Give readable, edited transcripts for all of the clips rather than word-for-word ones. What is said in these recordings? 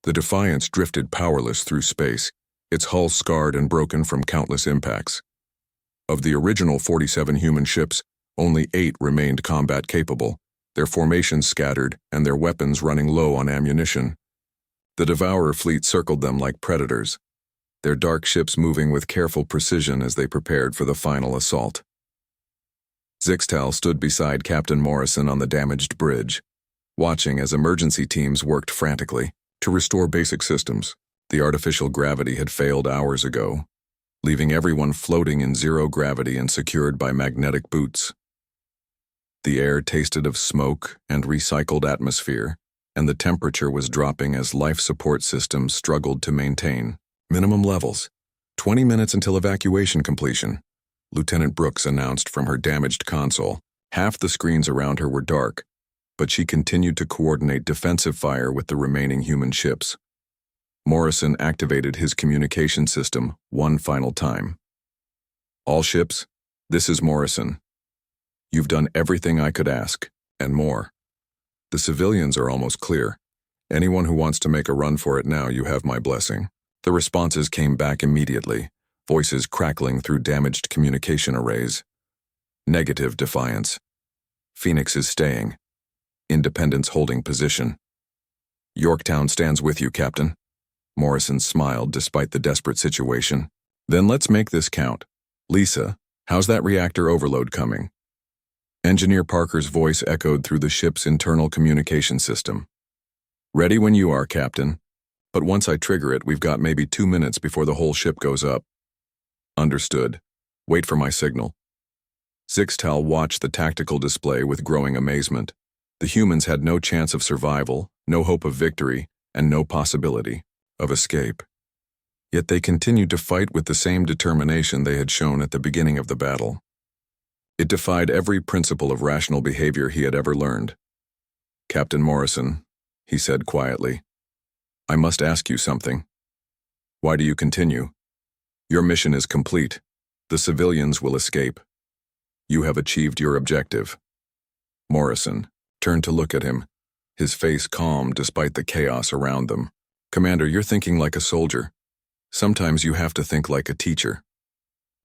The Defiance drifted powerless through space, its hull scarred and broken from countless impacts. Of the original 47 human ships, only 8 remained combat-capable, their formations scattered and their weapons running low on ammunition. The Devourer fleet circled them like predators, their dark ships moving with careful precision as they prepared for the final assault. Zixtal stood beside Captain Morrison on the damaged bridge, watching as emergency teams worked frantically to restore basic systems. The artificial gravity had failed hours ago, leaving everyone floating in zero gravity and secured by magnetic boots. The air tasted of smoke and recycled atmosphere, and the temperature was dropping as life support systems struggled to maintain minimum levels. 20 minutes until evacuation completion, Lieutenant Brooks announced from her damaged console. Half the screens around her were dark, but she continued to coordinate defensive fire with the remaining human ships. Morrison activated his communication system one final time. "All ships, this is Morrison. You've done everything I could ask, and more. The civilians are almost clear. Anyone who wants to make a run for it now, you have my blessing." The responses came back immediately, voices crackling through damaged communication arrays. Negative Defiance. Phoenix is staying. Independence holding position. Yorktown stands with you, Captain. Morrison smiled despite the desperate situation. Then let's make this count. Lisa, how's that reactor overload coming? Engineer Parker's voice echoed through the ship's internal communication system. Ready when you are, Captain. But once I trigger it, we've got maybe 2 minutes before the whole ship goes up. Understood. Wait for my signal. Zixtal watched the tactical display with growing amazement. The humans had no chance of survival, no hope of victory, and no possibility of escape. Yet they continued to fight with the same determination they had shown at the beginning of the battle. It defied every principle of rational behavior he had ever learned. "Captain Morrison," he said quietly, "I must ask you something. Why do you continue? Your mission is complete. The civilians will escape. You have achieved your objective." Morrison turned to look at him, his face calm despite the chaos around them. "Commander, you're thinking like a soldier. Sometimes you have to think like a teacher.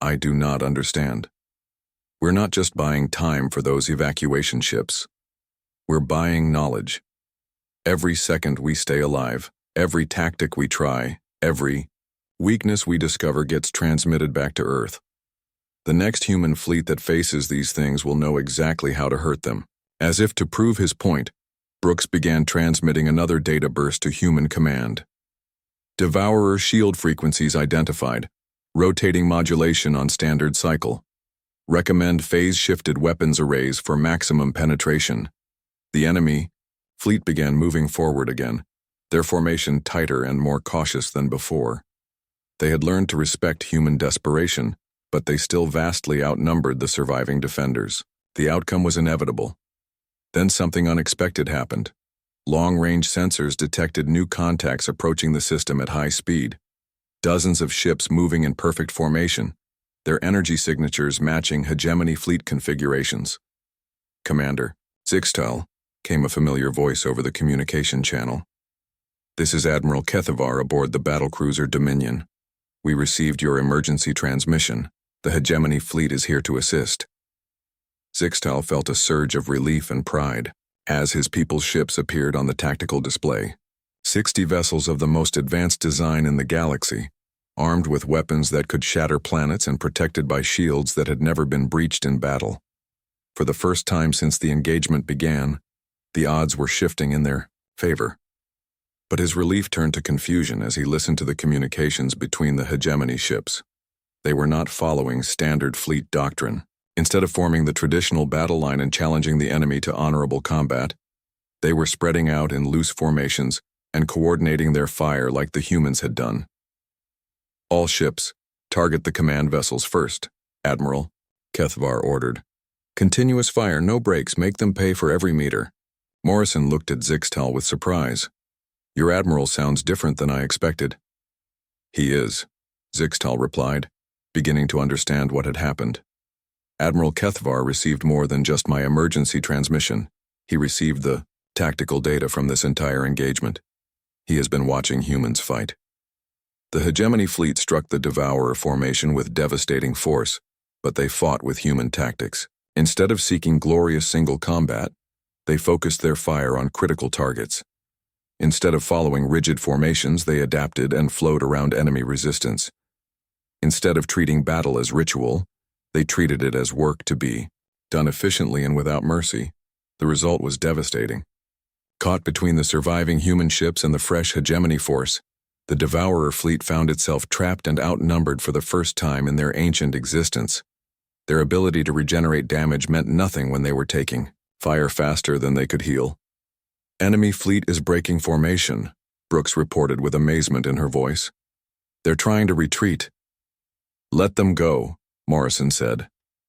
I do not understand. We're not just buying time for those evacuation ships. We're buying knowledge. Every second we stay alive, every tactic we try, every weakness we discover gets transmitted back to Earth. The next human fleet that faces these things will know exactly how to hurt them." As if to prove his point, Brooks began transmitting another data burst to human command. Devourer shield frequencies identified. Rotating modulation on standard cycle. Recommend phase-shifted weapons arrays for maximum penetration. The enemy fleet began moving forward again, their formation tighter and more cautious than before. They had learned to respect human desperation, but they still vastly outnumbered the surviving defenders. The outcome was inevitable. Then something unexpected happened. Long-range sensors detected new contacts approaching the system at high speed. Dozens of ships moving in perfect formation, their energy signatures matching hegemony fleet configurations. "Commander, Zixtal," came a familiar voice over the communication channel. "This is Admiral Kethavar aboard the battlecruiser Dominion. We received your emergency transmission. The hegemony fleet is here to assist." Zixtal felt a surge of relief and pride as his people's ships appeared on the tactical display. 60 vessels of the most advanced design in the galaxy, armed with weapons that could shatter planets and protected by shields that had never been breached in battle. For the first time since the engagement began, the odds were shifting in their favor. But his relief turned to confusion as he listened to the communications between the hegemony ships. They were not following standard fleet doctrine. Instead of forming the traditional battle line and challenging the enemy to honorable combat, they were spreading out in loose formations and coordinating their fire like the humans had done. "All ships, target the command vessels first, Admiral," Kethavar ordered. "Continuous fire, no breaks, make them pay for every meter." Morrison looked at Zixtal with surprise. "Your Admiral sounds different than I expected." "He is," Zixtal replied, beginning to understand what had happened. "Admiral Kethavar received more than just my emergency transmission. He received the tactical data from this entire engagement. He has been watching humans fight. The hegemony fleet struck the Devourer formation with devastating force, but they fought with human tactics. Instead of seeking glorious single combat, they focused their fire on critical targets. Instead of following rigid formations, they adapted and flowed around enemy resistance. Instead of treating battle as ritual, they treated it as work to be, done efficiently and without mercy. The result was devastating. Caught between the surviving human ships and the fresh hegemony force, the Devourer fleet found itself trapped and outnumbered for the first time in their ancient existence. Their ability to regenerate damage meant nothing when they were taking fire faster than they could heal. Enemy fleet is breaking formation, Brooks reported with amazement in her voice. They're trying to retreat. Let them go, Morrison said.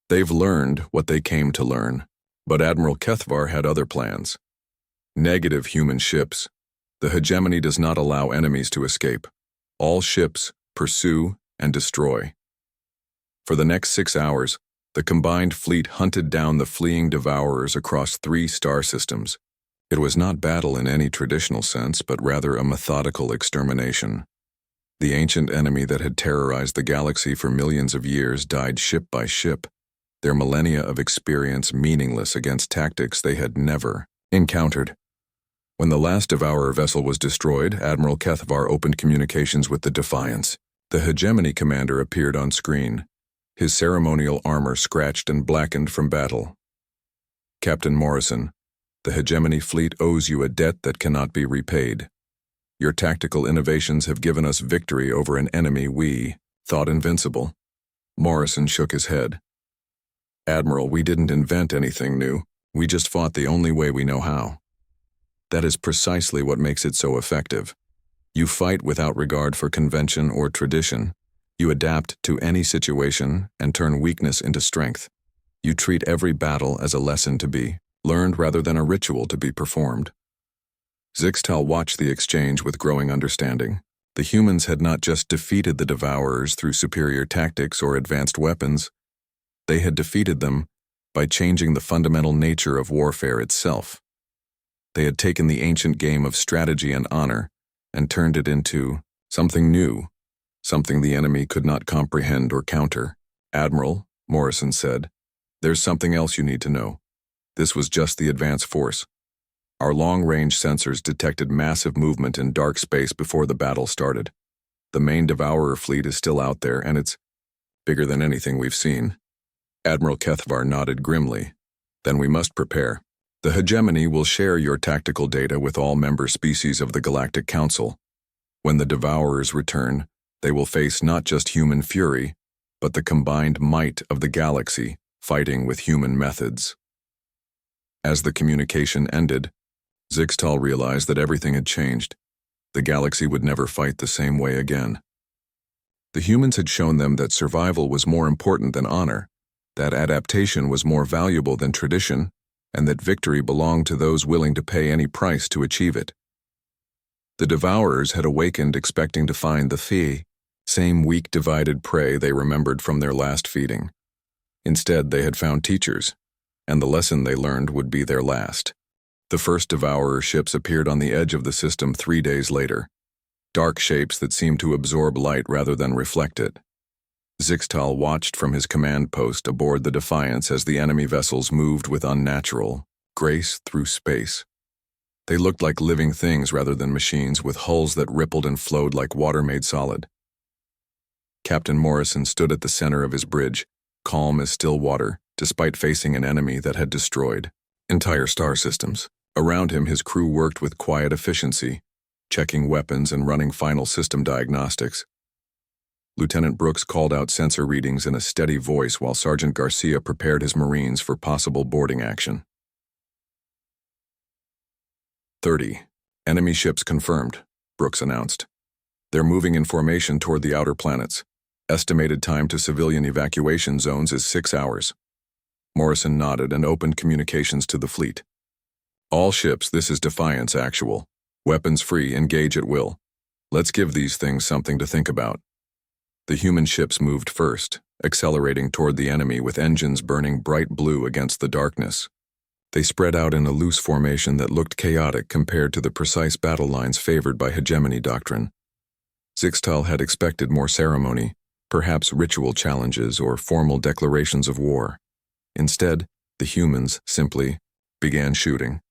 They've learned what they came to learn. But Admiral Kethvar had other plans. Negative human ships. The hegemony does not allow enemies to escape. All ships pursue and destroy. For the next 6 hours, the combined fleet hunted down the fleeing Devourers across 3 star systems. It was not battle in any traditional sense, but rather a methodical extermination. The ancient enemy that had terrorized the galaxy for millions of years died ship by ship, their millennia of experience meaningless against tactics they had never encountered. When the last Devourer vessel was destroyed, Admiral Kethvar opened communications with the Defiance. The hegemony commander appeared on screen, his ceremonial armor scratched and blackened from battle. Captain Morrison, the hegemony fleet owes you a debt that cannot be repaid. Your tactical innovations have given us victory over an enemy we thought invincible. Morrison shook his head. Admiral, we didn't invent anything new. We just fought the only way we know how. That is precisely what makes it so effective. You fight without regard for convention or tradition. You adapt to any situation and turn weakness into strength. You treat every battle as a lesson to be learned rather than a ritual to be performed. Zixtal watched the exchange with growing understanding. The humans had not just defeated the Devourers through superior tactics or advanced weapons. They had defeated them by changing the fundamental nature of warfare itself. They had taken the ancient game of strategy and honor and turned it into something new, something the enemy could not comprehend or counter. Admiral, Morrison said, there's something else you need to know. This was just the advance force. Our long-range sensors detected massive movement in dark space before the battle started. The main Devourer fleet is still out there, and it's bigger than anything we've seen. Admiral Kethvar nodded grimly. Then we must prepare. The hegemony will share your tactical data with all member species of the Galactic Council. When the Devourers return, they will face not just human fury, but the combined might of the galaxy, fighting with human methods. As the communication ended, Zixtal realized that everything had changed. The galaxy would never fight the same way again. The humans had shown them that survival was more important than honor, that adaptation was more valuable than tradition, and that victory belonged to those willing to pay any price to achieve it. The Devourers had awakened expecting to find the same weak divided prey they remembered from their last feeding. Instead, they had found teachers, and the lesson they learned would be their last. The first Devourer ships appeared on the edge of the system 3 days later, dark shapes that seemed to absorb light rather than reflect it. Zixtal watched from his command post aboard the Defiance as the enemy vessels moved with unnatural grace through space. They looked like living things rather than machines, with hulls that rippled and flowed like water made solid. Captain Morrison stood at the center of his bridge, calm as still water, despite facing an enemy that had destroyed entire star systems. Around him, his crew worked with quiet efficiency, checking weapons and running final system diagnostics. Lieutenant Brooks called out sensor readings in a steady voice while Sergeant Garcia prepared his Marines for possible boarding action. 30. Enemy ships confirmed, Brooks announced. They're moving in formation toward the outer planets. Estimated time to civilian evacuation zones is 6 hours. Morrison nodded and opened communications to the fleet. All ships, this is Defiance actual. Weapons free, engage at will. Let's give these things something to think about. The human ships moved first, accelerating toward the enemy with engines burning bright blue against the darkness. They spread out in a loose formation that looked chaotic compared to the precise battle lines favored by hegemony doctrine. Zixtal had expected more ceremony, perhaps ritual challenges or formal declarations of war. Instead, the humans simply began shooting.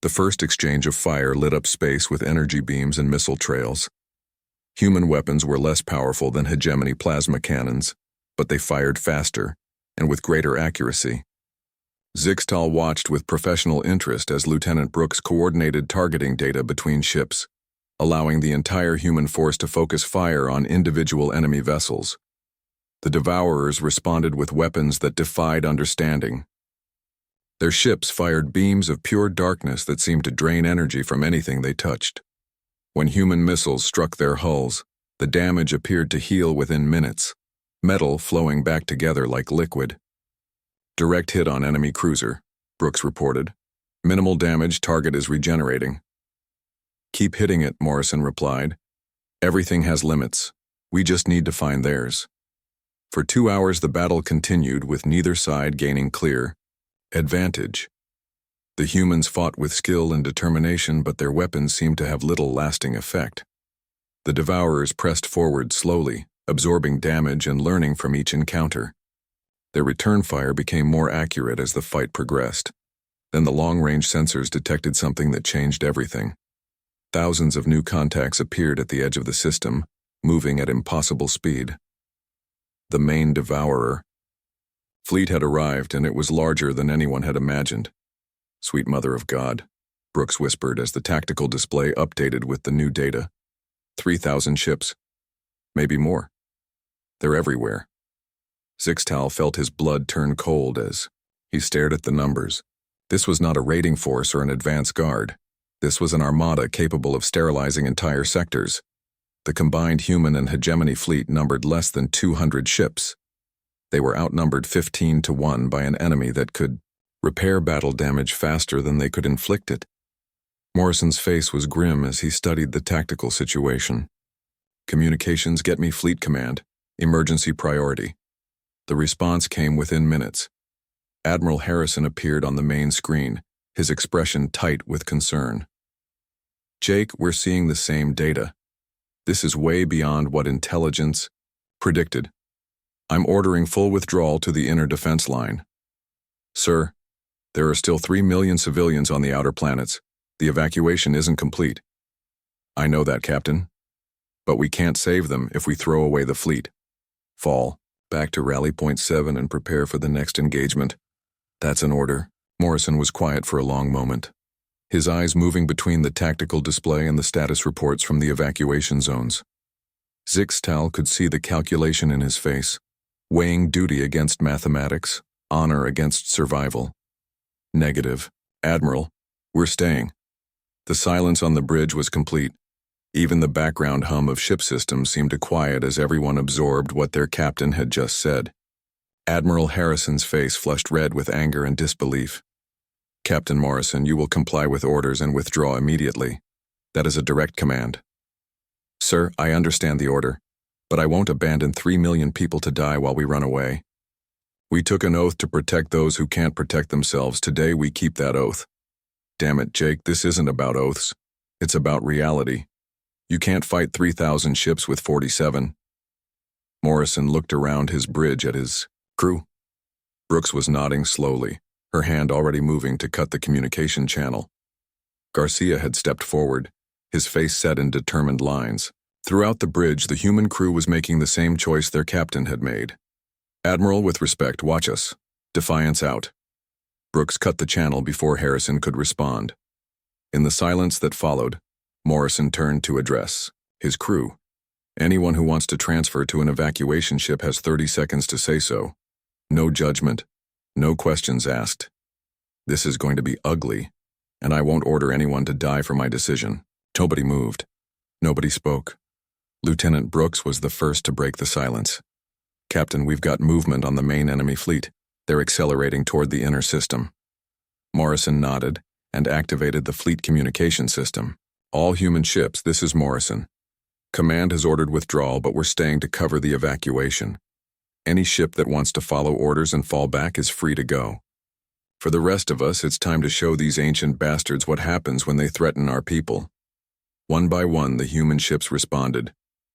The first exchange of fire lit up space with energy beams and missile trails. Human weapons were less powerful than hegemony plasma cannons, but they fired faster and with greater accuracy. Zixtal watched with professional interest as Lieutenant Brooks coordinated targeting data between ships, allowing the entire human force to focus fire on individual enemy vessels. The Devourers responded with weapons that defied understanding. Their ships fired beams of pure darkness that seemed to drain energy from anything they touched. When human missiles struck their hulls, the damage appeared to heal within minutes, metal flowing back together like liquid. Direct hit on enemy cruiser, Brooks reported. Minimal damage, target is regenerating. Keep hitting it, Morrison replied. Everything has limits. We just need to find theirs. For 2 hours the battle continued with neither side gaining clear advantage. The humans fought with skill and determination, but their weapons seemed to have little lasting effect. The Devourers pressed forward slowly, absorbing damage and learning from each encounter. Their return fire became more accurate as the fight progressed. Then the long-range sensors detected something that changed everything. Thousands of new contacts appeared at the edge of the system, moving at impossible speed. The main Devourer fleet had arrived, and it was larger than anyone had imagined. Sweet Mother of God, Brooks whispered as the tactical display updated with the new data. 3,000 ships. Maybe more. They're everywhere. Zixtal felt his blood turn cold as he stared at the numbers. This was not a raiding force or an advance guard. This was an armada capable of sterilizing entire sectors. The combined human and hegemony fleet numbered less than 200 ships. They were outnumbered 15-1 by an enemy that could repair battle damage faster than they could inflict it. Morrison's face was grim as he studied the tactical situation. Communications, get me fleet command. Emergency priority. The response came within minutes. Admiral Harrison appeared on the main screen, his expression tight with concern. Jake, we're seeing the same data. This is way beyond what intelligence predicted. I'm ordering full withdrawal to the inner defense line. Sir, there are still 3 million civilians on the outer planets. The evacuation isn't complete. I know that, Captain. But we can't save them if we throw away the fleet. Fall back to rally point 7 and prepare for the next engagement. That's an order. Morrison was quiet for a long moment, his eyes moving between the tactical display and the status reports from the evacuation zones. Zixtal could see the calculation in his face, weighing duty against mathematics, honor against survival. Negative. Admiral, we're staying. The silence on the bridge was complete. Even the background hum of ship systems seemed to quiet as everyone absorbed what their captain had just said. Admiral Harrison's face flushed red with anger and disbelief. Captain Morrison, you will comply with orders and withdraw immediately. That is a direct command. Sir, I understand the order, but I won't abandon 3 million people to die while we run away. We took an oath to protect those who can't protect themselves. Today we keep that oath. Damn it, Jake, this isn't about oaths. It's about reality. You can't fight 3,000 ships with 47. Morrison looked around his bridge at his crew. Brooks was nodding slowly, her hand already moving to cut the communication channel. Garcia had stepped forward, his face set in determined lines. Throughout the bridge, the human crew was making the same choice their captain had made. Admiral, with respect, watch us. Defiance out. Brooks cut the channel before Harrison could respond. In the silence that followed, Morrison turned to address his crew. Anyone who wants to transfer to an evacuation ship has 30 seconds to say so. No judgment, no questions asked. This is going to be ugly, and I won't order anyone to die for my decision. Nobody moved. Nobody spoke. Lieutenant Brooks was the first to break the silence. Captain, we've got movement on the main enemy fleet. They're accelerating toward the inner system. Morrison nodded and activated the fleet communication system. All human ships, this is Morrison. Command has ordered withdrawal, but we're staying to cover the evacuation. Any ship that wants to follow orders and fall back is free to go. For the rest of us, it's time to show these ancient bastards what happens when they threaten our people. One by one, the human ships responded.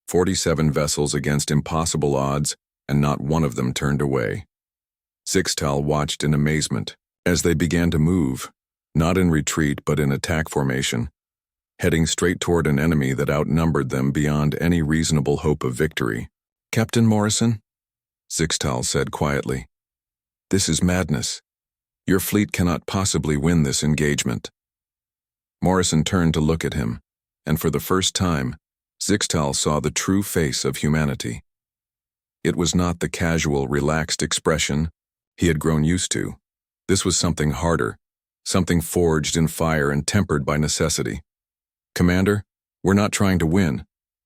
47 vessels against impossible odds, and not one of them turned away. Zixtal watched in amazement as they began to move, not in retreat but in attack formation, heading straight toward an enemy that outnumbered them beyond any reasonable hope of victory. "Captain Morrison," Zixtal said quietly, "this is madness. Your fleet cannot possibly win this engagement." Morrison turned to look at him, and for the first time, Zixtal saw the true face of humanity. It was not the casual, relaxed expression he had grown used to. This was something harder, something forged in fire and tempered by necessity. "Commander, we're not trying to win.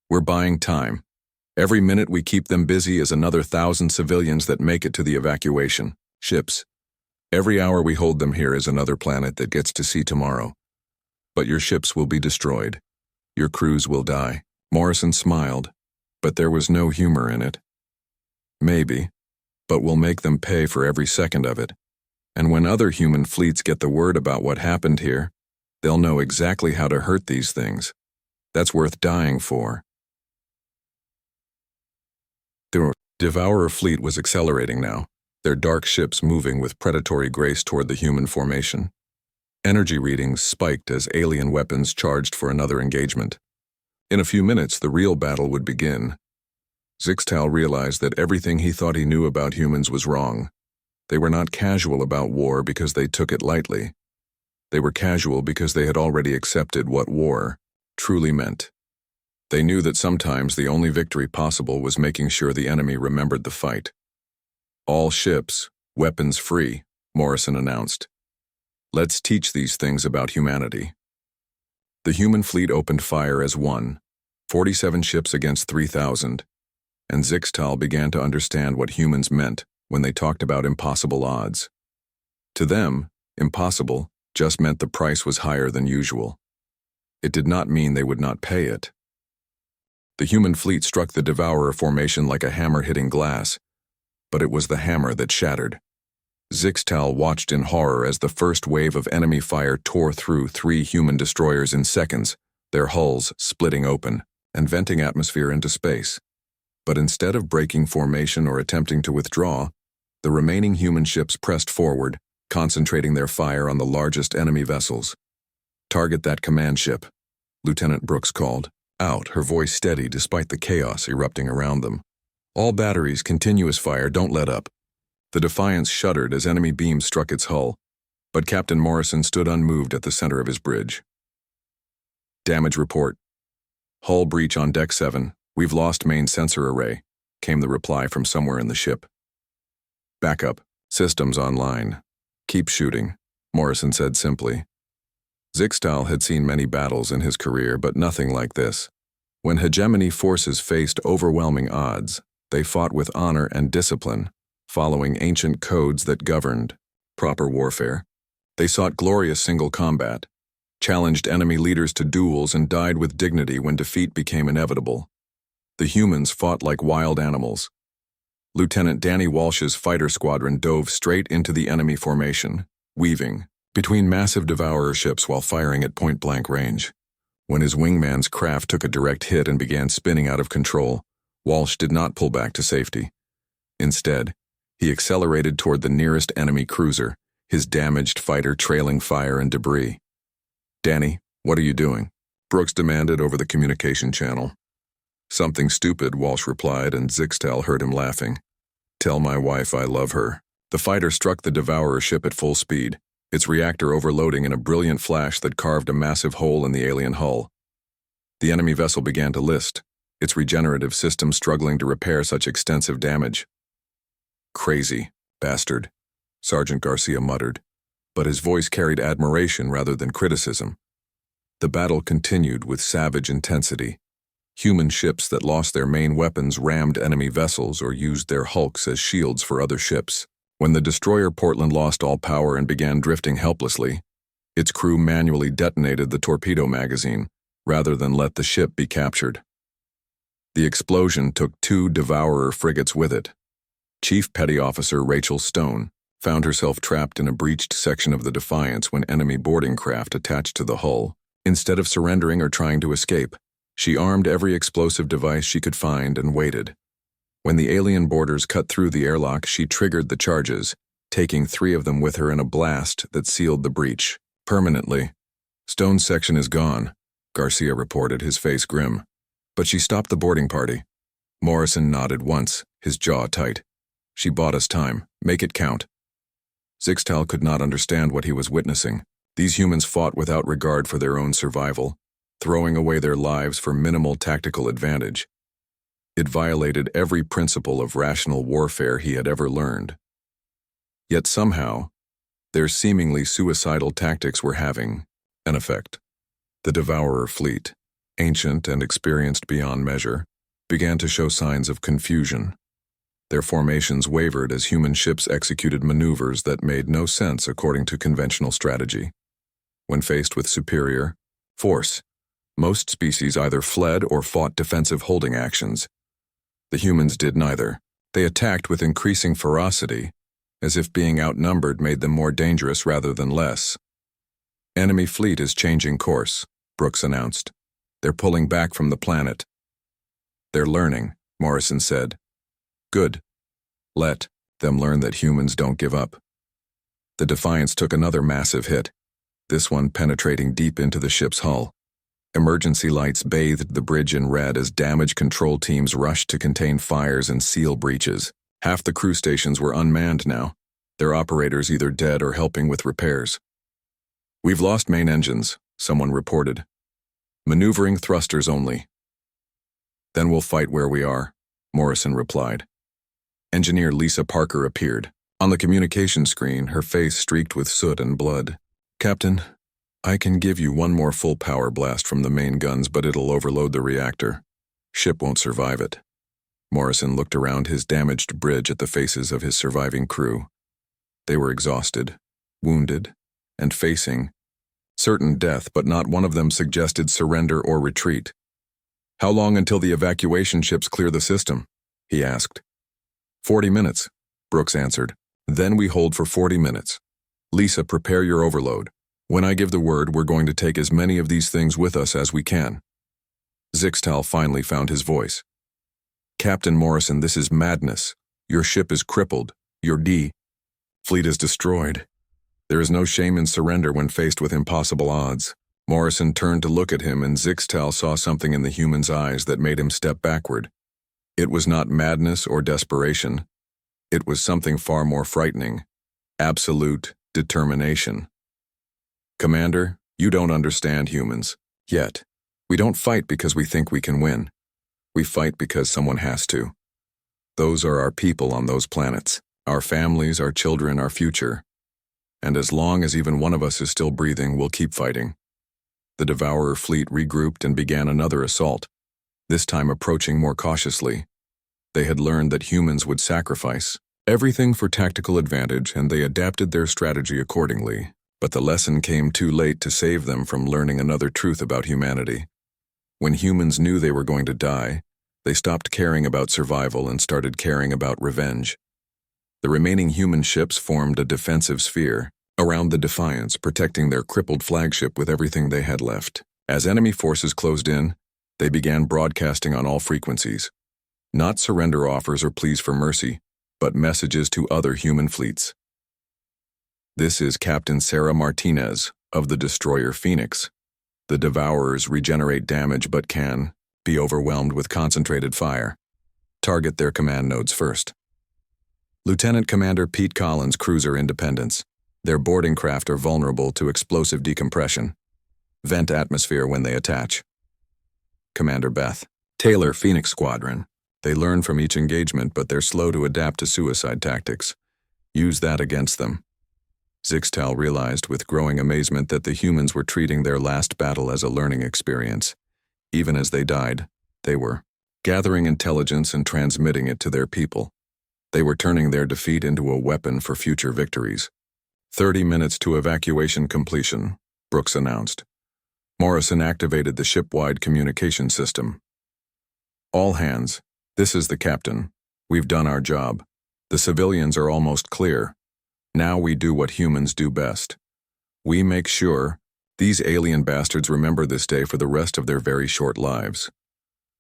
We're buying time. Every minute we keep them busy is another 1,000 civilians that make it to the evacuation ships. Every hour we hold them here is another planet that gets to see tomorrow. But your ships will be destroyed. Your crews will die." Morrison smiled, but there was no humor in it. "Maybe, but we'll make them pay for every second of it. And when other human fleets get the word about what happened here, they'll know exactly how to hurt these things. That's worth dying for." The Devourer fleet was accelerating now, their dark ships moving with predatory grace toward the human formation. Energy readings spiked as alien weapons charged for another engagement. In a few minutes, the real battle would begin. Zixtal realized that everything he thought he knew about humans was wrong. They were not casual about war because they took it lightly. They were casual because they had already accepted what war truly meant. They knew that sometimes the only victory possible was making sure the enemy remembered the fight. "All ships, weapons free," Morrison announced. "Let's teach these things about humanity." The human fleet opened fire as one, 47 ships against 3,000, and Zixtal began to understand what humans meant when they talked about impossible odds. To them, impossible just meant the price was higher than usual. It did not mean they would not pay it. The human fleet struck the Devourer formation like a hammer hitting glass, but it was the hammer that shattered. Zixtal watched in horror as the first wave of enemy fire tore through 3 human destroyers in seconds, their hulls splitting open and venting atmosphere into space. But instead of breaking formation or attempting to withdraw, the remaining human ships pressed forward, concentrating their fire on the largest enemy vessels. "Target that command ship," Lieutenant Brooks called out, her voice steady despite the chaos erupting around them. "All batteries, continuous fire, don't let up." The Defiance shuddered as enemy beams struck its hull, but Captain Morrison stood unmoved at the center of his bridge. "Damage report. Hull breach on Deck 7. We've lost main sensor array," came the reply from somewhere in the ship. "Backup. Systems online. Keep shooting," Morrison said simply. Zixtal had seen many battles in his career, but nothing like this. When hegemony forces faced overwhelming odds, they fought with honor and discipline, following ancient codes that governed proper warfare. They sought glorious single combat, challenged enemy leaders to duels, and died with dignity when defeat became inevitable. The humans fought like wild animals. Lieutenant Danny Walsh's fighter squadron dove straight into the enemy formation, weaving between massive Devourer ships while firing at point-blank range. When his wingman's craft took a direct hit and began spinning out of control, Walsh did not pull back to safety. Instead, he accelerated toward the nearest enemy cruiser, his damaged fighter trailing fire and debris. "Danny, what are you doing?" Brooks demanded over the communication channel. "Something stupid," Walsh replied, and Zixtal heard him laughing. "Tell my wife I love her." The fighter struck the Devourer ship at full speed, its reactor overloading in a brilliant flash that carved a massive hole in the alien hull. The enemy vessel began to list, its regenerative system struggling to repair such extensive damage. "Crazy bastard," Sergeant Garcia muttered, but his voice carried admiration rather than criticism. The battle continued with savage intensity. Human ships that lost their main weapons rammed enemy vessels or used their hulks as shields for other ships. When the destroyer Portland lost all power and began drifting helplessly, its crew manually detonated the torpedo magazine rather than let the ship be captured. The explosion took 2 Devourer frigates with it. Chief Petty Officer Rachel Stone, found herself trapped in a breached section of the Defiance when enemy boarding craft attached to the hull. Instead of surrendering or trying to escape, she armed every explosive device she could find and waited. When the alien boarders cut through the airlock, she triggered the charges, taking 3 of them with her in a blast that sealed the breach permanently. "Stone's section is gone," Garcia reported, his face grim. "But she stopped the boarding party." Morrison nodded once, his jaw tight. "She bought us time. Make it count." Zixtal could not understand what he was witnessing. These humans fought without regard for their own survival, throwing away their lives for minimal tactical advantage. It violated every principle of rational warfare he had ever learned. Yet somehow, their seemingly suicidal tactics were having an effect. The Devourer fleet, ancient and experienced beyond measure, began to show signs of confusion. Their formations wavered as human ships executed maneuvers that made no sense according to conventional strategy. When faced with superior force, most species either fled or fought defensive holding actions. The humans did neither. They attacked with increasing ferocity, as if being outnumbered made them more dangerous rather than less. "Enemy fleet is changing course," Brooks announced. "They're pulling back from the planet." "They're learning," Morrison said. "Good. Let them learn that humans don't give up." The Defiance took another massive hit, this one penetrating deep into the ship's hull. Emergency lights bathed the bridge in red as damage control teams rushed to contain fires and seal breaches. Half the crew stations were unmanned now, their operators either dead or helping with repairs. "We've lost main engines," someone reported. "Maneuvering thrusters only." "Then we'll fight where we are," Morrison replied. Engineer Lisa Parker appeared. On the communication screen, her face streaked with soot and blood. "Captain, I can give you one more full power blast from the main guns, but it'll overload the reactor. Ship won't survive it." Morrison looked around his damaged bridge at the faces of his surviving crew. They were exhausted, wounded, and facing certain death, but not one of them suggested surrender or retreat. "How long until the evacuation ships clear the system?" he asked. 40 minutes, Brooks answered. "Then we hold for 40 minutes. Lisa, prepare your overload. When I give the word, we're going to take as many of these things with us as we can." Zixtal finally found his voice. "Captain Morrison, this is madness. Your ship is crippled. Your fleet is destroyed. There is no shame in surrender when faced with impossible odds." Morrison turned to look at him, and Zixtal saw something in the human's eyes that made him step backward. It was not madness or desperation. It was something far more frightening. Absolute determination. "Commander, you don't understand humans. Yet. We don't fight because we think we can win. We fight because someone has to. Those are our people on those planets. Our families, our children, our future. And as long as even one of us is still breathing, we'll keep fighting." The Devourer fleet regrouped and began another assault, this time approaching more cautiously. They had learned that humans would sacrifice everything for tactical advantage, and they adapted their strategy accordingly. But the lesson came too late to save them from learning another truth about humanity. When humans knew they were going to die, they stopped caring about survival and started caring about revenge. The remaining human ships formed a defensive sphere around the Defiance, protecting their crippled flagship with everything they had left. As enemy forces closed in, they began broadcasting on all frequencies. Not surrender offers or pleas for mercy, but messages to other human fleets. "This is Captain Sarah Martinez of the destroyer Phoenix. The Devourers regenerate damage but can be overwhelmed with concentrated fire. Target their command nodes first." Lieutenant Commander Pete Collins, Cruiser Independence. Their boarding craft are vulnerable to explosive decompression. Vent atmosphere when they attach. Commander Beth Taylor, Phoenix Squadron. They learn from each engagement, but they're slow to adapt to suicide tactics. Use that against them. Zixtal realized with growing amazement that the humans were treating their last battle as a learning experience. Even as they died, they were gathering intelligence and transmitting it to their people. They were turning their defeat into a weapon for future victories. 30 minutes to evacuation completion, Brooks announced. Morrison activated the ship-wide communication system. "All hands, this is the captain. We've done our job. The civilians are almost clear. Now we do what humans do best. We make sure these alien bastards remember this day for the rest of their very short lives.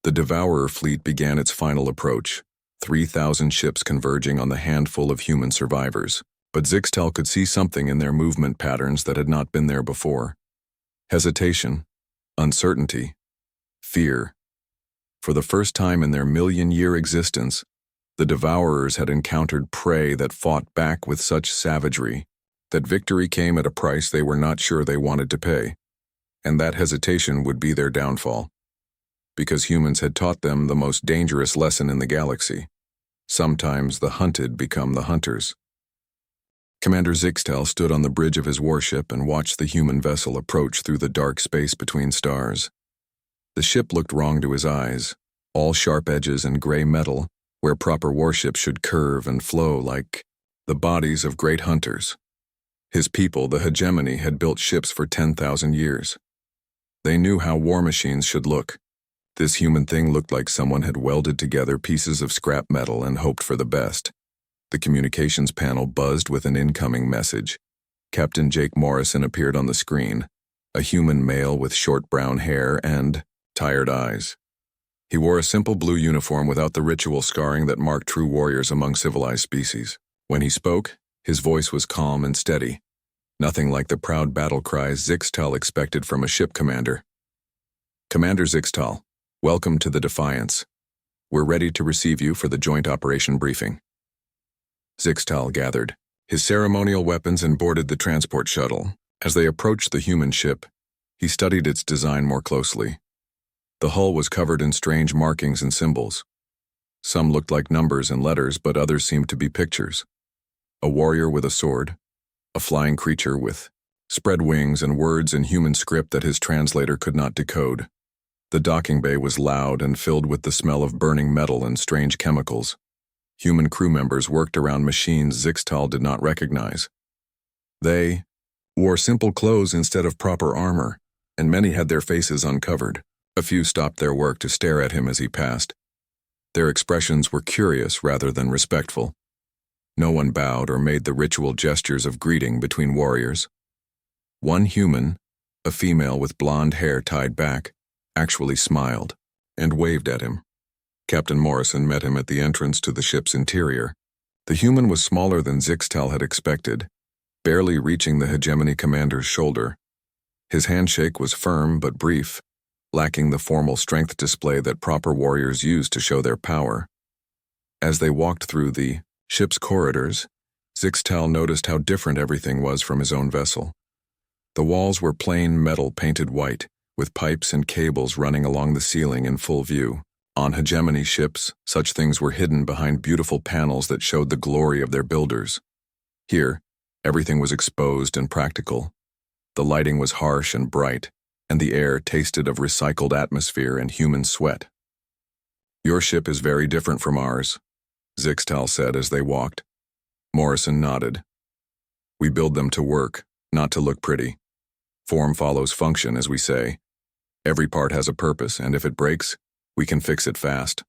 The Devourer fleet began its final approach, 3,000 ships converging on the handful of human survivors. But Zixtal could see something in their movement patterns that had not been there before. Hesitation, uncertainty, fear. For the first time in their million-year existence, the Devourers had encountered prey that fought back with such savagery that victory came at a price they were not sure they wanted to pay, and that hesitation would be their downfall. Because humans had taught them the most dangerous lesson in the galaxy. Sometimes the hunted become the hunters. Commander Zixtal stood on the bridge of his warship and watched the human vessel approach through the dark space between stars. The ship looked wrong to his eyes, all sharp edges and gray metal, where proper warships should curve and flow like the bodies of great hunters. His people, the hegemony, had built ships for 10,000 years. They knew how war machines should look. This human thing looked like someone had welded together pieces of scrap metal and hoped for the best. The communications panel buzzed with an incoming message. Captain Jake Morrison appeared on the screen, a human male with short brown hair and tired eyes. He wore a simple blue uniform without the ritual scarring that marked true warriors among civilized species. When he spoke, his voice was calm and steady, nothing like the proud battle cries Zixtal expected from a ship commander. Commander Zixtal, welcome to the Defiance. We're ready to receive you for the joint operation briefing. Zixtal gathered his ceremonial weapons and boarded the transport shuttle. As they approached the human ship, he studied its design more closely. The hull was covered in strange markings and symbols. Some looked like numbers and letters, but others seemed to be pictures. A warrior with a sword, a flying creature with spread wings and words in human script that his translator could not decode. The docking bay was loud and filled with the smell of burning metal and strange chemicals. Human crew members worked around machines Zixtal did not recognize. They wore simple clothes instead of proper armor, and many had their faces uncovered. A few stopped their work to stare at him as he passed. Their expressions were curious rather than respectful. No one bowed or made the ritual gestures of greeting between warriors. One human, a female with blonde hair tied back, actually smiled and waved at him. Captain Morrison met him at the entrance to the ship's interior. The human was smaller than Zixtal had expected, barely reaching the hegemony commander's shoulder. His handshake was firm but brief, lacking the formal strength display that proper warriors use to show their power. As they walked through the ship's corridors, Zixtal noticed how different everything was from his own vessel. The walls were plain metal painted white, with pipes and cables running along the ceiling in full view. On hegemony ships, such things were hidden behind beautiful panels that showed the glory of their builders. Here, everything was exposed and practical. The lighting was harsh and bright, and the air tasted of recycled atmosphere and human sweat. Your ship is very different from ours, Zixtal said as they walked. Morrison nodded. We build them to work, not to look pretty. Form follows function, as we say. Every part has a purpose, and if it breaks, we can fix it fast.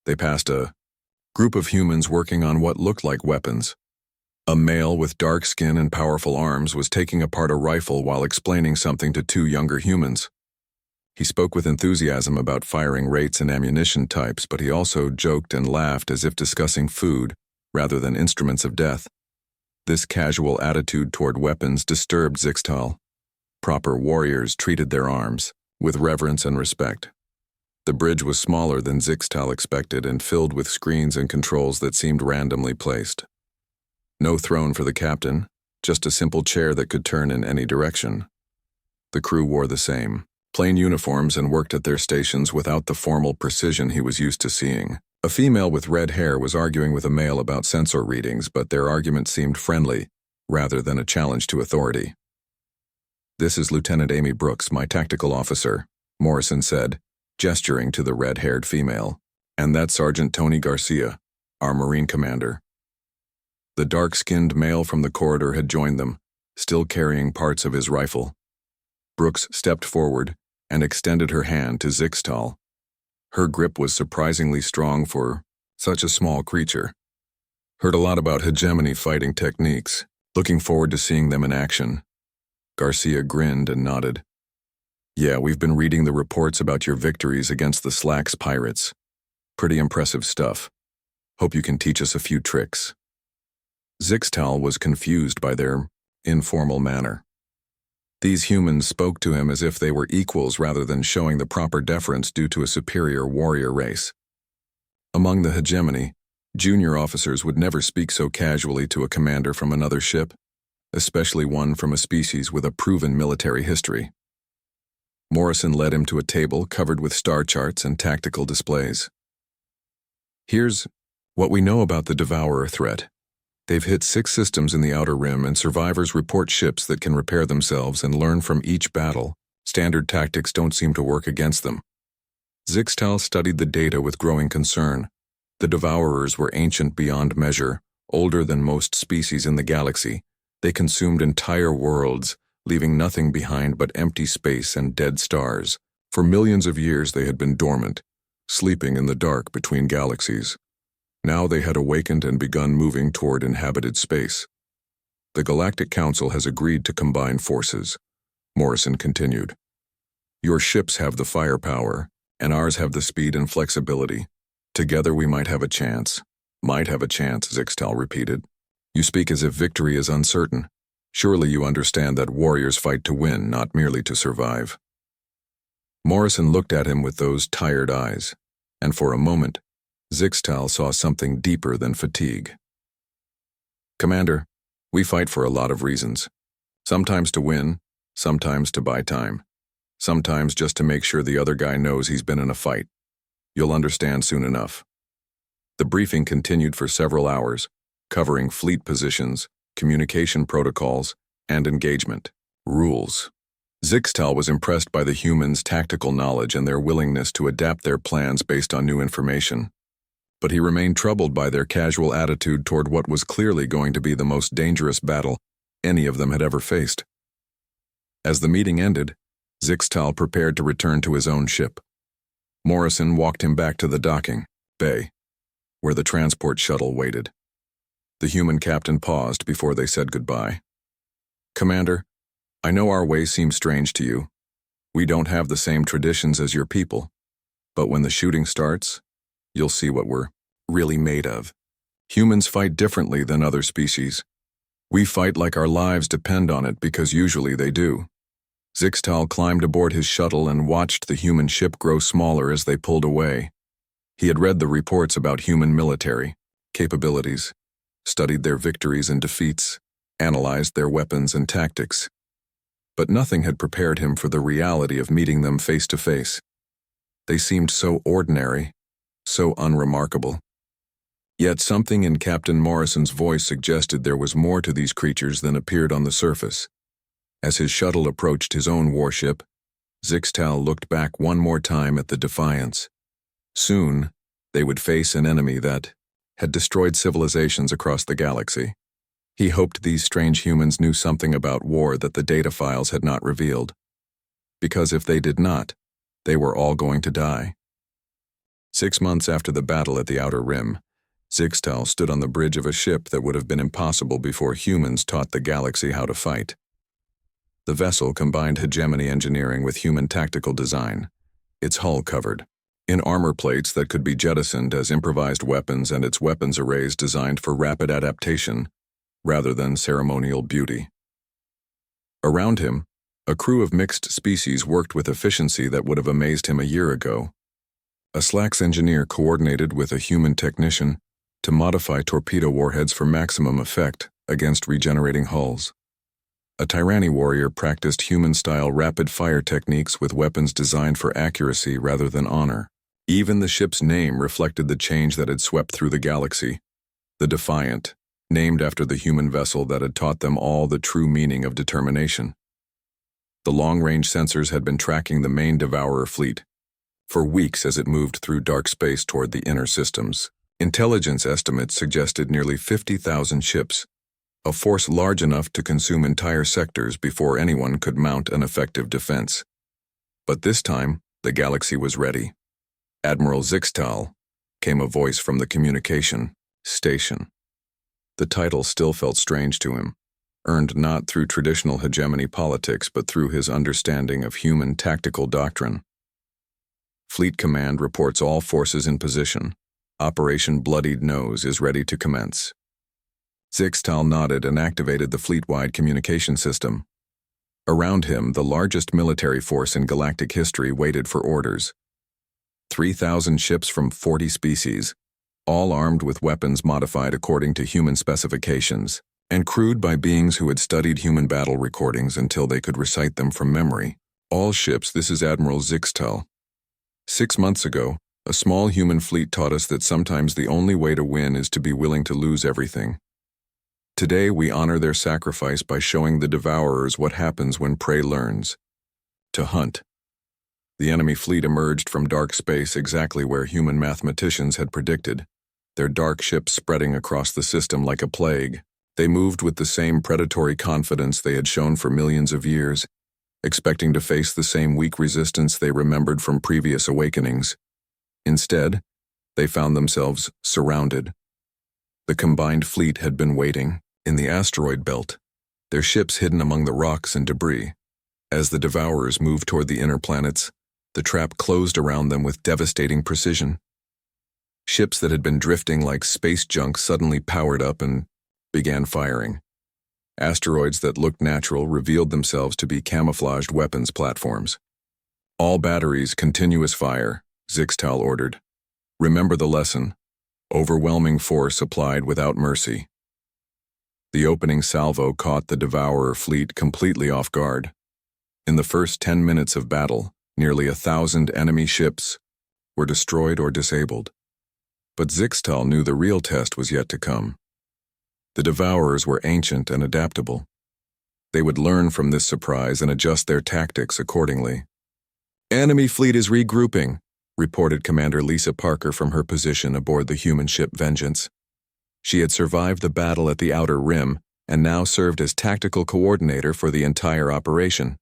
They passed a group of humans working on what looked like weapons. A male with dark skin and powerful arms was taking apart a rifle while explaining something to two younger humans. He spoke with enthusiasm about firing rates and ammunition types, but he also joked and laughed as if discussing food rather than instruments of death. This casual attitude toward weapons disturbed Zixtal. Proper warriors treated their arms with reverence and respect. The bridge was smaller than Zixtal expected and filled with screens and controls that seemed randomly placed. No throne for the captain, just a simple chair that could turn in any direction. The crew wore the same, plain uniforms and worked at their stations without the formal precision he was used to seeing. A female with red hair was arguing with a male about sensor readings, but their argument seemed friendly, rather than a challenge to authority. This is Lieutenant Amy Brooks, my tactical officer, Morrison said, gesturing to the red-haired female. And that's Sergeant Tony Garcia, our Marine commander. The dark-skinned male from the corridor had joined them, still carrying parts of his rifle. Brooks stepped forward and extended her hand to Zixtal. Her grip was surprisingly strong for such a small creature. Heard a lot about hegemony fighting techniques. Looking forward to seeing them in action. Garcia grinned and nodded. Yeah, we've been reading the reports about your victories against the Slacks pirates. Pretty impressive stuff. Hope you can teach us a few tricks. Zixtal was confused by their informal manner. These humans spoke to him as if they were equals rather than showing the proper deference due to a superior warrior race. Among the hegemony, junior officers would never speak so casually to a commander from another ship, especially one from a species with a proven military history. Morrison led him to a table covered with star charts and tactical displays. Here's what we know about the Devourer threat. They've hit 6 systems in the Outer Rim, and survivors report ships that can repair themselves and learn from each battle. Standard tactics don't seem to work against them. Zixtal studied the data with growing concern. The Devourers were ancient beyond measure, older than most species in the galaxy. They consumed entire worlds, leaving nothing behind but empty space and dead stars. For millions of years they had been dormant, sleeping in the dark between galaxies. Now they had awakened and begun moving toward inhabited space. The Galactic Council has agreed to combine forces. Morrison continued. Your ships have the firepower, and ours have the speed and flexibility. Together we might have a chance. Might have a chance, Zixtal repeated. You speak as if victory is uncertain. Surely you understand that warriors fight to win, not merely to survive. Morrison looked at him with those tired eyes, and for a moment, Zixtal saw something deeper than fatigue. Commander, we fight for a lot of reasons. Sometimes to win, sometimes to buy time. Sometimes just to make sure the other guy knows he's been in a fight. You'll understand soon enough. The briefing continued for several hours, covering fleet positions, communication protocols, and engagement rules. Zixtal was impressed by the humans' tactical knowledge and their willingness to adapt their plans based on new information. But he remained troubled by their casual attitude toward what was clearly going to be the most dangerous battle any of them had ever faced. As the meeting ended, Zixtal prepared to return to his own ship. Morrison walked him back to the docking bay, where the transport shuttle waited. The human captain paused before they said goodbye. Commander, I know our ways seem strange to you. We don't have the same traditions as your people. But when the shooting starts, you'll see what we're really made of. Humans fight differently than other species. We fight like our lives depend on it because usually they do. Zixtal climbed aboard his shuttle and watched the human ship grow smaller as they pulled away. He had read the reports about human military capabilities, studied their victories and defeats, analyzed their weapons and tactics. But nothing had prepared him for the reality of meeting them face to face. They seemed so ordinary, so unremarkable. Yet something in Captain Morrison's voice suggested there was more to these creatures than appeared on the surface. As his shuttle approached his own warship, Zixtal looked back one more time at the Defiance. Soon, they would face an enemy that had destroyed civilizations across the galaxy. He hoped these strange humans knew something about war that the data files had not revealed. Because if they did not, they were all going to die. 6 months after the battle at the Outer Rim, Zixtal stood on the bridge of a ship that would have been impossible before humans taught the galaxy how to fight. The vessel combined hegemony engineering with human tactical design, its hull covered in armor plates that could be jettisoned as improvised weapons and its weapons arrays designed for rapid adaptation rather than ceremonial beauty. Around him, a crew of mixed species worked with efficiency that would have amazed him a year ago. A Slacks engineer coordinated with a human technician to modify torpedo warheads for maximum effect against regenerating hulls. A Tyranny warrior practiced human-style rapid-fire techniques with weapons designed for accuracy rather than honor. Even the ship's name reflected the change that had swept through the galaxy. The Defiant, named after the human vessel that had taught them all the true meaning of determination. The long-range sensors had been tracking the main Devourer fleet for weeks as it moved through dark space toward the inner systems. Intelligence estimates suggested nearly 50,000 ships, a force large enough to consume entire sectors before anyone could mount an effective defense. But this time, the galaxy was ready. Admiral Zixtal, came a voice from the communication station. The title still felt strange to him, earned not through traditional hegemony politics but through his understanding of human tactical doctrine. Fleet Command reports all forces in position. Operation Bloodied Nose is ready to commence. Zixtal nodded and activated the fleet-wide communication system. Around him, the largest military force in galactic history waited for orders. 3,000 ships from 40 species, all armed with weapons modified according to human specifications, and crewed by beings who had studied human battle recordings until they could recite them from memory. All ships, this is Admiral Zixtal. 6 months ago, a small human fleet taught us that sometimes the only way to win is to be willing to lose everything. Today we honor their sacrifice by showing the devourers what happens when prey learns to hunt. The enemy fleet emerged from dark space exactly where human mathematicians had predicted, their dark ships spreading across the system like a plague. They moved with the same predatory confidence they had shown for millions of years, expecting to face the same weak resistance they remembered from previous awakenings. Instead, they found themselves surrounded. The combined fleet had been waiting in the asteroid belt, their ships hidden among the rocks and debris. As the devourers moved toward the inner planets, the trap closed around them with devastating precision. Ships that had been drifting like space junk suddenly powered up and began firing. Asteroids that looked natural revealed themselves to be camouflaged weapons platforms. All batteries, continuous fire, Zixtal ordered. Remember the lesson. Overwhelming force applied without mercy. The opening salvo caught the devourer fleet completely off guard. In the first 10 minutes of battle, nearly 1,000 enemy ships were destroyed or disabled. But Zixtal knew the real test was yet to come. The devourers were ancient and adaptable. They would learn from this surprise and adjust their tactics accordingly. "Enemy fleet is regrouping," reported Commander Lisa Parker from her position aboard the human ship Vengeance. She had survived the battle at the Outer Rim and now served as tactical coordinator for the entire operation.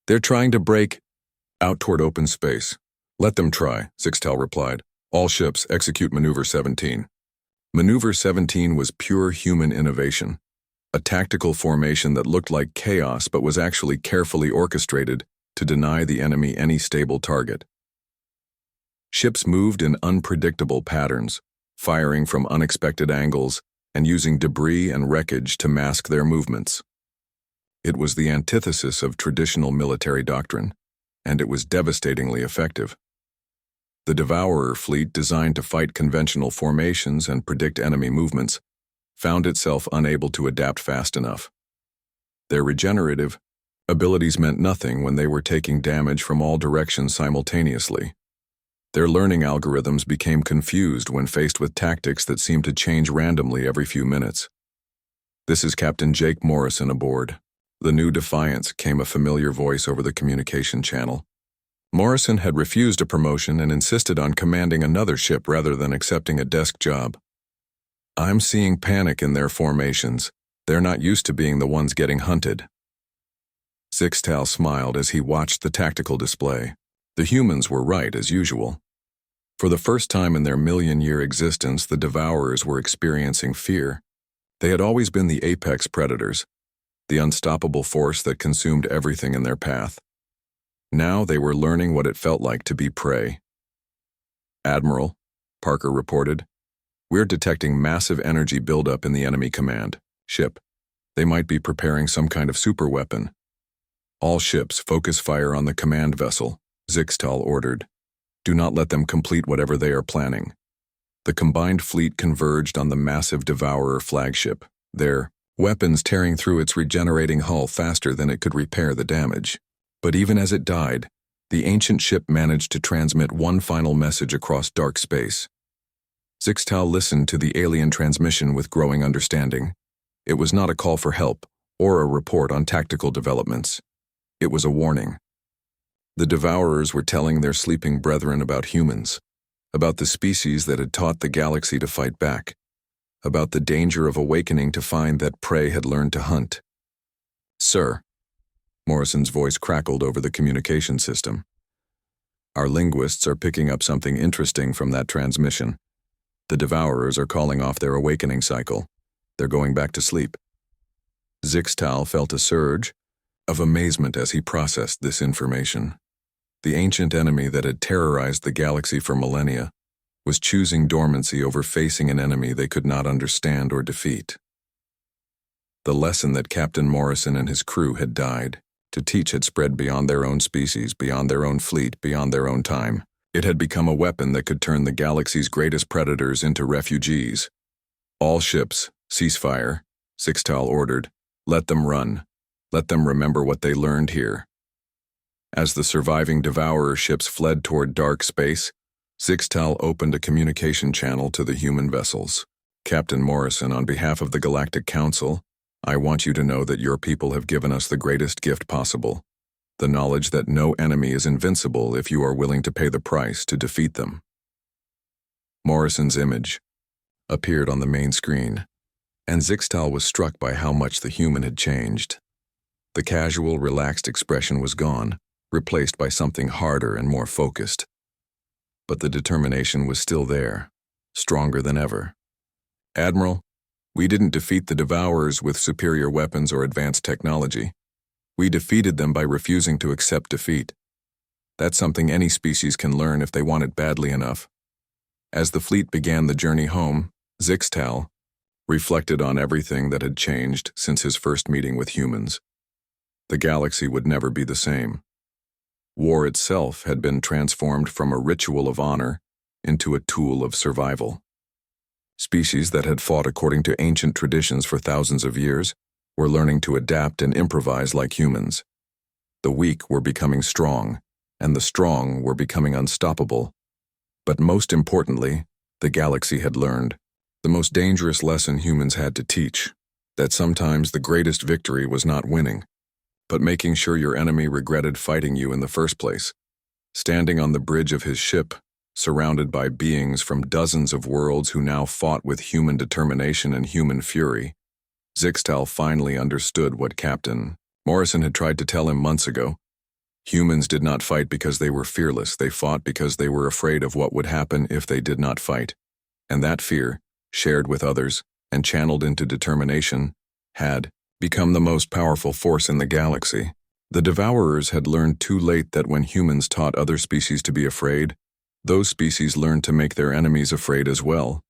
"They're trying to break out toward open space." "Let them try," Zixtal replied. "All ships, execute Maneuver 17. Maneuver 17 was pure human innovation, a tactical formation that looked like chaos but was actually carefully orchestrated to deny the enemy any stable target. Ships moved in unpredictable patterns, firing from unexpected angles and using debris and wreckage to mask their movements. It was the antithesis of traditional military doctrine, and it was devastatingly effective. The Devourer fleet, designed to fight conventional formations and predict enemy movements, found itself unable to adapt fast enough. Their regenerative abilities meant nothing when they were taking damage from all directions simultaneously. Their learning algorithms became confused when faced with tactics that seemed to change randomly every few minutes. "This is Captain Jake Morrison aboard." The new Defiance, came a familiar voice over the communication channel. Morrison had refused a promotion and insisted on commanding another ship rather than accepting a desk job. "I'm seeing panic in their formations. They're not used to being the ones getting hunted." Zixtal smiled as he watched the tactical display. The humans were right, as usual. For the first time in their million-year existence, the Devourers were experiencing fear. They had always been the apex predators, the unstoppable force that consumed everything in their path. Now they were learning what it felt like to be prey. "Admiral," Parker reported, "we're detecting massive energy buildup in the enemy command ship. They might be preparing some kind of superweapon." "All ships, focus fire on the command vessel," Zixtal ordered. "Do not let them complete whatever they are planning." The combined fleet converged on the massive Devourer flagship, their weapons tearing through its regenerating hull faster than it could repair the damage. But even as it died, the ancient ship managed to transmit one final message across dark space. Zixtal listened to the alien transmission with growing understanding. It was not a call for help or a report on tactical developments. It was a warning. The Devourers were telling their sleeping brethren about humans, about the species that had taught the galaxy to fight back, about the danger of awakening to find that prey had learned to hunt. "Sir," Morrison's voice crackled over the communication system. "Our linguists are picking up something interesting from that transmission. The Devourers are calling off their awakening cycle. They're going back to sleep. Zixtal felt a surge of amazement as he processed this information. The ancient enemy that had terrorized the galaxy for millennia was choosing dormancy over facing an enemy they could not understand or defeat. The lesson that Captain Morrison and his crew had died to teach had spread beyond their own species, beyond their own fleet, beyond their own time. It had become a weapon that could turn the galaxy's greatest predators into refugees. All ships, cease fire, Zixtal ordered. Let them run. Let them remember what they learned here. As the surviving Devourer ships fled toward dark space, Zixtal opened a communication channel to the human vessels. Captain Morrison, on behalf of the Galactic Council, I want you to know that your people have given us the greatest gift possible, the knowledge that no enemy is invincible if you are willing to pay the price to defeat them. Morrison's image appeared on the main screen, and Zixtal was struck by how much the human had changed. The casual, relaxed expression was gone, replaced by something harder and more focused. But the determination was still there, stronger than ever. Admiral, we didn't defeat the Devourers with superior weapons or advanced technology. We defeated them by refusing to accept defeat. That's something any species can learn if they want it badly enough. As the fleet began the journey home, Zixtal reflected on everything that had changed since his first meeting with humans. The galaxy would never be the same. War itself had been transformed from a ritual of honor into a tool of survival. Species that had fought according to ancient traditions for thousands of years were learning to adapt and improvise like humans. The weak were becoming strong, and the strong were becoming unstoppable. But most importantly, the galaxy had learned the most dangerous lesson humans had to teach, that sometimes the greatest victory was not winning, but making sure your enemy regretted fighting you in the first place. Standing on the bridge of his ship, surrounded by beings from dozens of worlds who now fought with human determination and human fury, Zixtal finally understood what Captain Morrison had tried to tell him months ago. Humans did not fight because they were fearless. They fought because they were afraid of what would happen if they did not fight. And that fear, shared with others and channeled into determination, had become the most powerful force in the galaxy. The Devourers had learned too late that when humans taught other species to be afraid, those species learned to make their enemies afraid as well.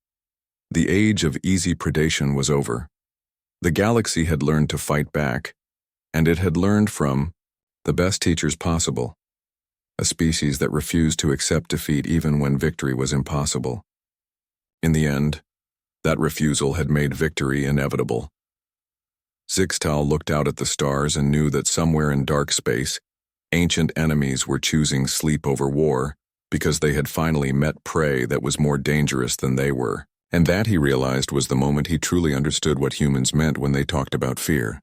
The age of easy predation was over. The galaxy had learned to fight back, and it had learned from the best teachers possible, a species that refused to accept defeat even when victory was impossible. In the end, that refusal had made victory inevitable. Zixtal looked out at the stars and knew that somewhere in dark space, ancient enemies were choosing sleep over war because they had finally met prey that was more dangerous than they were. And that, he realized, was the moment he truly understood what humans meant when they talked about fear.